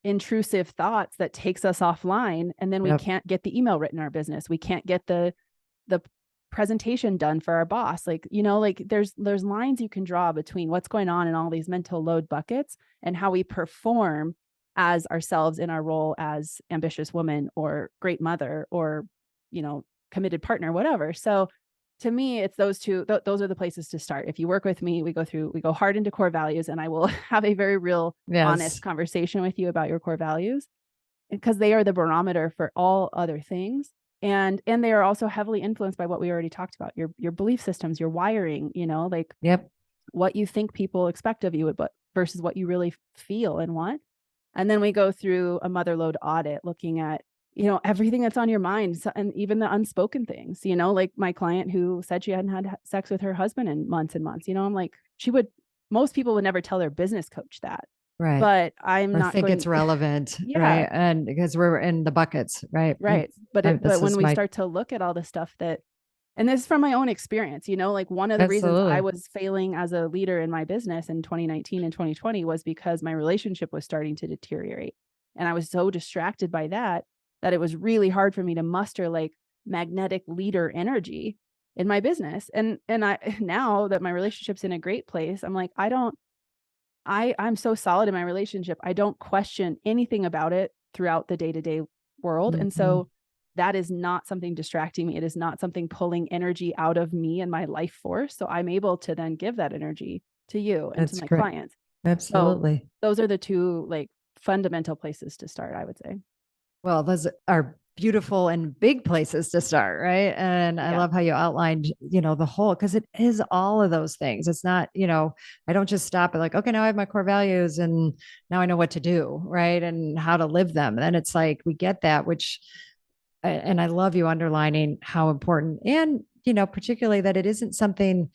intrusive thoughts that takes us offline, and then we can't get the email written in our business. We can't get the presentation done for our boss. Like, like there's lines you can draw between what's going on in all these mental load buckets and how we perform as ourselves in our role as ambitious woman or great mother or, committed partner, whatever. So to me, it's those two, those are the places to start. If you work with me, we go hard into core values, and I will have a very real, honest conversation with you about your core values, because they are the barometer for all other things. And they are also heavily influenced by what we already talked about, your belief systems, your wiring, like what you think people expect of you, but versus what you really feel and want. And then we go through a Motherload audit, looking at everything that's on your mind, and even the unspoken things, like my client who said she hadn't had sex with her husband in months and months. I'm like, most people would never tell their business coach that. Right. But I'm not think it's relevant. Right. And because we're in the buckets. Right. Right. But when we start to look at all the stuff and this is from my own experience, like one of the reasons I was failing as a leader in my business in 2019 and 2020 was because my relationship was starting to deteriorate. And I was so distracted by that it was really hard for me to muster like magnetic leader energy in my business. And I, now that my relationship's in a great place, I'm like, I'm so solid in my relationship. I don't question anything about it throughout the day-to-day world. And so that is not something distracting me. It is not something pulling energy out of me and my life force. So I'm able to then give that energy to you and to my clients. Absolutely. So those are the two like fundamental places to start, I would say. Well, those are beautiful and big places to start, right? And I love how you outlined, the whole, because it is all of those things. It's not, I don't just stop at like, okay, now I have my core values and now I know what to do, right? And how to live them. And it's like, we get that, and I love you underlining how important, and, particularly that it isn't something,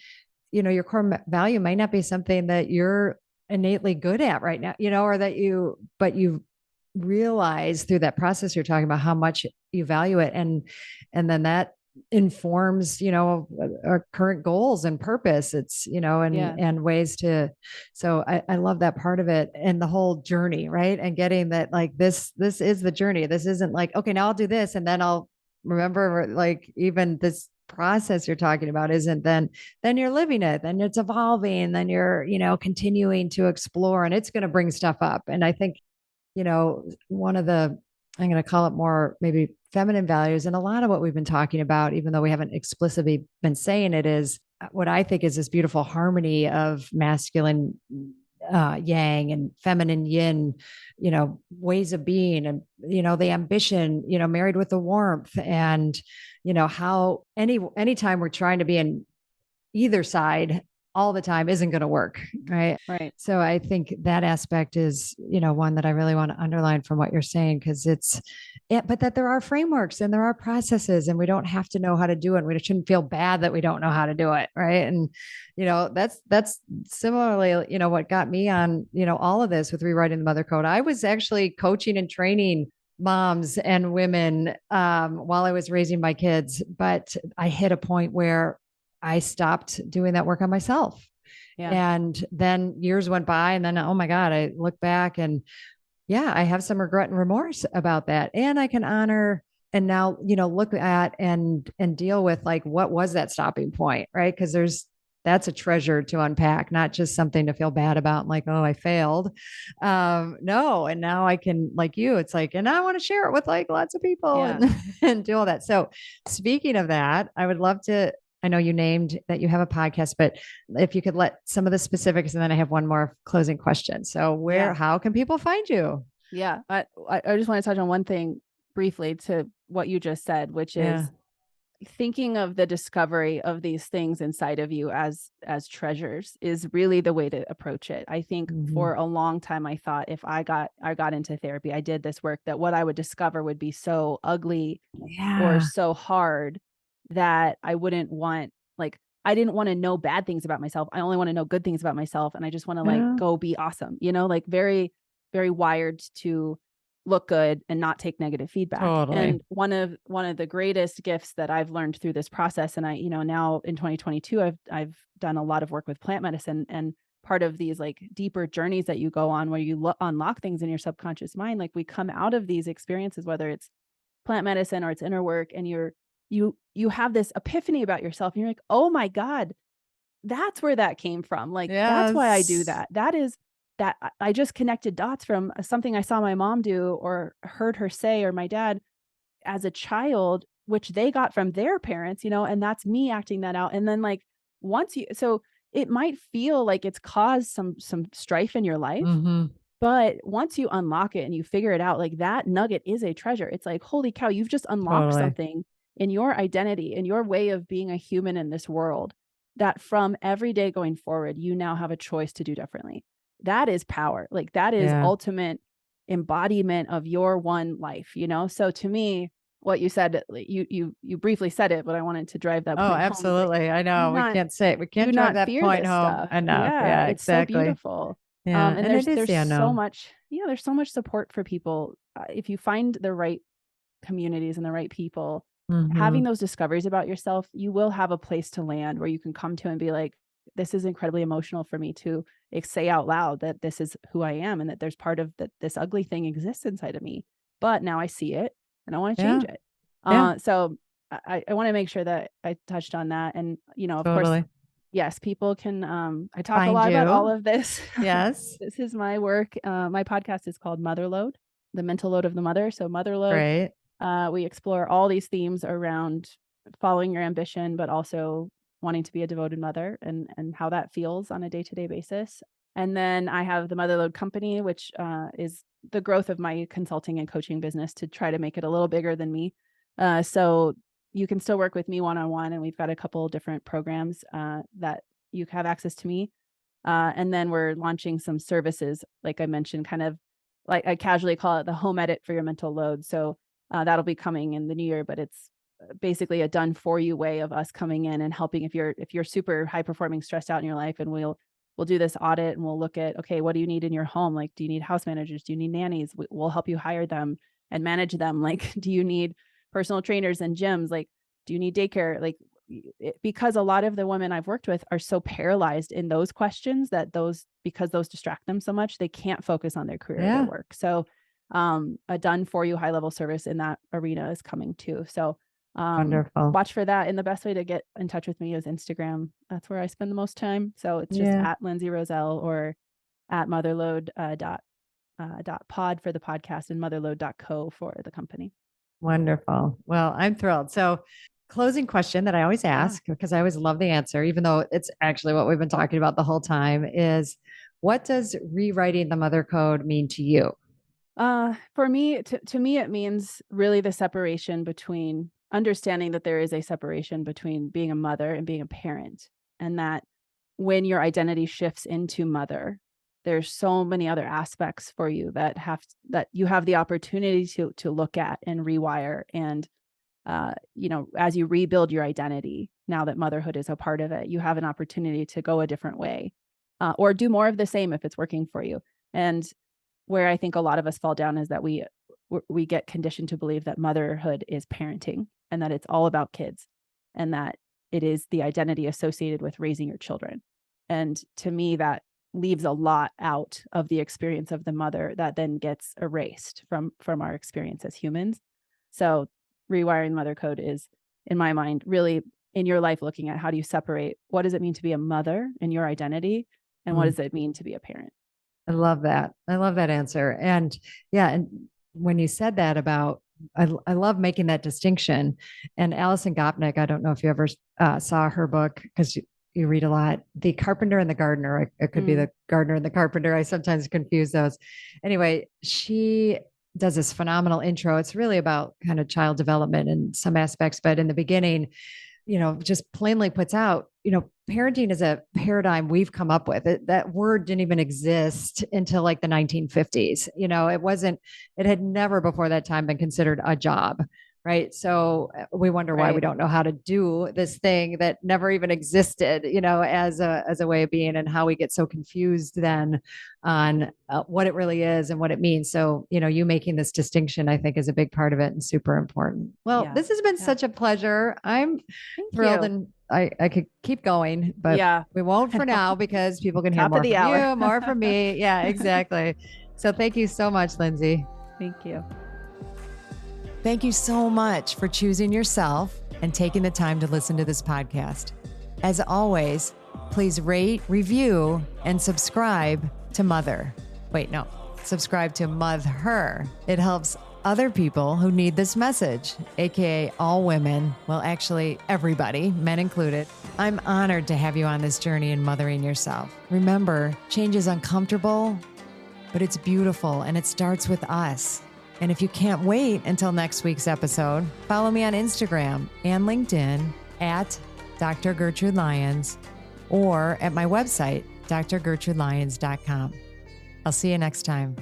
your core value might not be something that you're innately good at right now, or that but you realize through that process you're talking about how much you value it, and then that informs our current goals and purpose. It's and ways to, so I love that part of it, and the whole journey, right? And getting that, like, this is the journey. This isn't like, okay, now I'll do this and then I'll remember, like, even this process you're talking about isn't then you're living it, then it's evolving, then you're continuing to explore, and it's going to bring stuff up. And I think one of the I'm going to call it more maybe feminine values. And a lot of what we've been talking about, even though we haven't explicitly been saying it, is what I think is this beautiful harmony of masculine yang and feminine yin, ways of being, and, the ambition, married with the warmth, and, how anytime we're trying to be in either side all the time isn't going to work. Right. Right. So I think that aspect is, one that I really want to underline from what you're saying, because but that there are frameworks and there are processes, and we don't have to know how to do it. We shouldn't feel bad that we don't know how to do it. Right. And, that's similarly, what got me on, all of this with rewriting the mother code. I was actually coaching and training moms and women while I was raising my kids, but I hit a point where I stopped doing that work on myself. Yeah. And then years went by, and then, oh my God, I look back and yeah, I have some regret and remorse about that. And I can honor and now, look at and deal with, like, what was that stopping point? Right. Cause that's a treasure to unpack, not just something to feel bad about, like, oh, I failed. No. And now I can, like you, it's like, and I want to share it with, like, lots of people and do all that. So speaking of that, I would love to, I know you named that you have a podcast, but if you could let some of the specifics, and then I have one more closing question. So how can people find you? Yeah. I just want to touch on one thing briefly to what you just said, which is thinking of the discovery of these things inside of you as treasures is really the way to approach it. I think for a long time, I thought if I got into therapy, I did this work, that what I would discover would be so ugly or so hard that I wouldn't want, like, I didn't want to know bad things about myself. I only want to know good things about myself. And I just want to like go be awesome, like very, very wired to look good and not take negative feedback. Totally. And one of the greatest gifts that I've learned through this process, and I, now in 2022, I've done a lot of work with plant medicine, and part of these like deeper journeys that you go on where you unlock things in your subconscious mind, like we come out of these experiences, whether it's plant medicine or it's inner work, and you have this epiphany about yourself, and you're like, oh my God, that's where that came from. Like, that's why I do that. That is that I just connected dots from something I saw my mom do or heard her say, or my dad as a child, which they got from their parents, and that's me acting that out. And then like so it might feel like it's caused some strife in your life. But once you unlock it and you figure it out, like that nugget is a treasure. It's like, holy cow, you've just unlocked something in your identity, in your way of being a human in this world, that from every day going forward, you now have a choice to do differently. That is power. Like that is ultimate embodiment of your one life, So to me, what you said, you briefly said it, but I wanted to drive that point home. Absolutely. Like, I know we can't drive that point home enough. Yeah, it's exactly. So beautiful. Yeah. And there's so much, there's so much support for people. If you find the right communities and the right people, having those discoveries about yourself, you will have a place to land where you can come to and be like, this is incredibly emotional for me to say out loud that this is who I am, and that there's part of that, this ugly thing exists inside of me, but now I see it and I want to change it. So I want to make sure that I touched on that. And, of course, yes, people can, I talk a lot about all of this. Yes. This is my work. My podcast is called Motherload, the mental load of the mother. So Motherload. Right. We explore all these themes around following your ambition, but also wanting to be a devoted mother, and how that feels on a day-to-day basis. And then I have the Motherload company, which is the growth of my consulting and coaching business to try to make it a little bigger than me. So you can still work with me one-on-one, and we've got a couple different programs that you have access to me. And then we're launching some services, like I mentioned, kind of like I casually call it the home edit for your mental load. So that'll be coming in the new year, but it's basically a done for you way of us coming in and helping if you're super high performing, stressed out in your life, and we'll do this audit and we'll look at, okay, what do you need in your home? Like, do you need house managers? Do you need nannies? We'll help you hire them and manage them. Like, do you need personal trainers and gyms? Like, do you need daycare? Like, because a lot of the women I've worked with are so paralyzed in those questions that because those distract them so much, they can't focus on their career or their work. So a done for you high level service in that arena is coming too. So wonderful. Watch for that. And the best way to get in touch with me is Instagram. That's where I spend the most time. So it's just at Lindsay Roselle or at motherload .pod for the podcast and motherload.co for the company. Wonderful. Well, I'm thrilled. So, closing question that I always ask, because I always love the answer, even though it's actually what we've been talking about the whole time, is what does rewriting the mother code mean to you? For me, to me, it means really the separation between understanding that there is a separation between being a mother and being a parent, and that when your identity shifts into mother, there's so many other aspects for you that you have the opportunity to look at and rewire. And as you rebuild your identity, now that motherhood is a part of it, you have an opportunity to go a different way, or do more of the same if it's working for you. And where I think a lot of us fall down is that we get conditioned to believe that motherhood is parenting and that it's all about kids and that it is the identity associated with raising your children. And to me, that leaves a lot out of the experience of the mother that then gets erased from our experience as humans. So rewiring mother code is, in my mind, really in your life looking at how do you separate what does it mean to be a mother in your identity and what does it mean to be a parent. I love that. I love that answer. And yeah, and when you said that about, I love making that distinction. And Alison Gopnik, I don't know if you ever saw her book because you read a lot, The Carpenter and the Gardener. It could be The Gardener and the Carpenter. I sometimes confuse those. Anyway, she does this phenomenal intro. It's really about kind of child development in some aspects, but in the beginning, just plainly puts out, parenting is a paradigm we've come up with. That word didn't even exist until like the 1950s. It had never before that time been considered a job. Right. So we wonder why we don't know how to do this thing that never even existed, as a way of being, and how we get so confused then on what it really is and what it means. So, you making this distinction, I think, is a big part of it and super important. Well, this has been such a pleasure. I'm thrilled, and I could keep going, but we won't for now because people can hear more from you, more from me. Yeah, exactly. So thank you so much, Lindsay. Thank you. Thank you so much for choosing yourself and taking the time to listen to this podcast. As always, please rate, review, and subscribe to subscribe to Mother. It helps other people who need this message, aka all women, well, actually everybody, men included. I'm honored to have you on this journey in mothering yourself. Remember, change is uncomfortable, but it's beautiful, and it starts with us. And if you can't wait until next week's episode, follow me on Instagram and LinkedIn at Dr. Gertrude Lyons or at my website, drgertrudelyons.com. I'll see you next time.